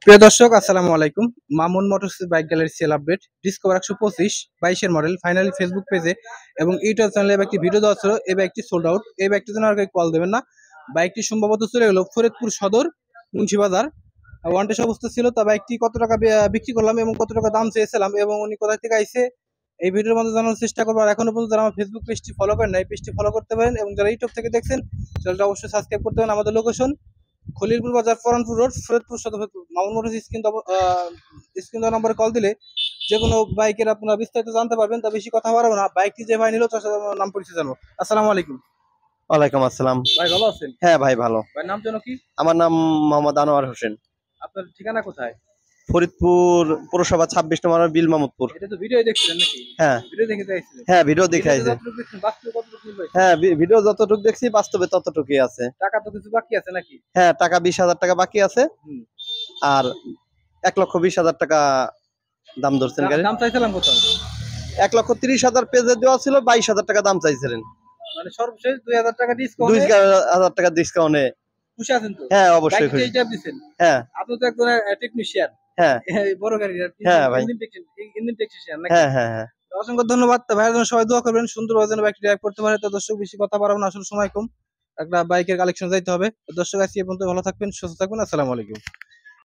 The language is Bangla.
প্রিয় দর্শক, আসসালামু আলাইকুম। Mamun motors bike gallery sale update discover 125 22-এর মডেল ফাইনালি ফেসবুক পেজে এবং ইউটিউব চ্যানেলে একটি ভিডিও দেওয়া ছিল। এই বাইকটি সোল্ড আউট। এই বাইকটির জন্য আর কল দেবেন না। বাইকটি সম্ভবত চলে গেল ফরিদপুর সদর মুন্সিবাজার। ওয়ান্টেড অবস্থা ছিল। তা বাইকটি কত টাকা বিক্রি করলাম এবং কত টাকা দাম চেয়েছিলাম এবং উনি কোথা থেকে আইছে এই ভিডিওর মধ্যে জানার চেষ্টা করবো। আর এখনো পর্যন্ত যারা আমার ফেসবুক পেজটি ফলো করেন না, এই পেজটি ফলো করতে পারেন এবং যারা ইউটিউব থেকে দেখছেন চ্যানেলটা অবশ্যই সাবস্ক্রাইব করতে পারেন। আমাদের লোকেশন খলিলপুর বাজার, ফরানপুর রোড, ফরিদপুর সদর। মামুন মোটরস স্ক্রিন দেওয়া নম্বরে কল দিলে যে কোনো বাইকের আপনারা বিস্তারিত জানতে পারবেন। তা বেশি কথা বাড়াবো না, বাইকটি যে ভাই নিল তার সাথে আমার নাম পরিচয় জানবো। আসসালামু আলাইকুম। ওয়ালাইকুম আসসালাম। ভাই ভালো আছেন? হ্যাঁ ভাই ভালো। ভাই নাম যেন কি? আমার নাম মোহাম্মদ আনোয়ার হোসেন। আপনার ঠিকানা কোথায়? ফরিদপুর পৌরসভা 26 নম্বর বিল মামুদপুর। এটা তো ভিডিও দেখছিলেন নাকি? হ্যাঁ ভিডিও দেখে যাইছিলেন? হ্যাঁ ভিডিও দেখে আইছে। যতটুকু দেখছেন বাস্তবে কতটুকু মিল হয়েছে? হ্যাঁ ভিডিও যতটুকু দেখছি বাস্তবে ততটুকুই আছে। টাকা তো কিছু বাকি আছে নাকি? হ্যাঁ টাকা 20,000 টাকা বাকি আছে। আর 1,20,000 টাকা দাম ধরছেন গাড়ি। দাম চাইছিলাম কত? 1,30,000 পেজে দেওয়া ছিল, 22,000 টাকা দাম চাইছিলেন। মানে সর্বশেষ 2000 টাকা ডিসকাউন্ট। 2,000 টাকা ডিসকাউন্টে খুশি আছেন তো? হ্যাঁ অবশ্যই খুশি। এইটা দিবেন? হ্যাঁ আপনি তো একজন টেকনিশিয়ান। হ্যাঁ এই বড় গাড়ির হ্যাঁ ভাই। ইঞ্জিন টেকনিশিয়ান নাকি? হ্যাঁ হ্যাঁ হ্যাঁ অসংখ্য ধন্যবাদ। ভাইয়ের জন্য সবাই দোয়া করবেন, সুন্দরভাবে যেন বাইকটি ড্রাইভ করতে পারে। তো দর্শক বেশি কথা বাড়াবো না, আসলে সময় কম। একটা বাইকের কালেকশন যাইতে হবে। তো দর্শক আজকে এই পর্যন্ত, ভালো থাকবেন, সুস্থ থাকবেন। আসসালামু আলাইকুম।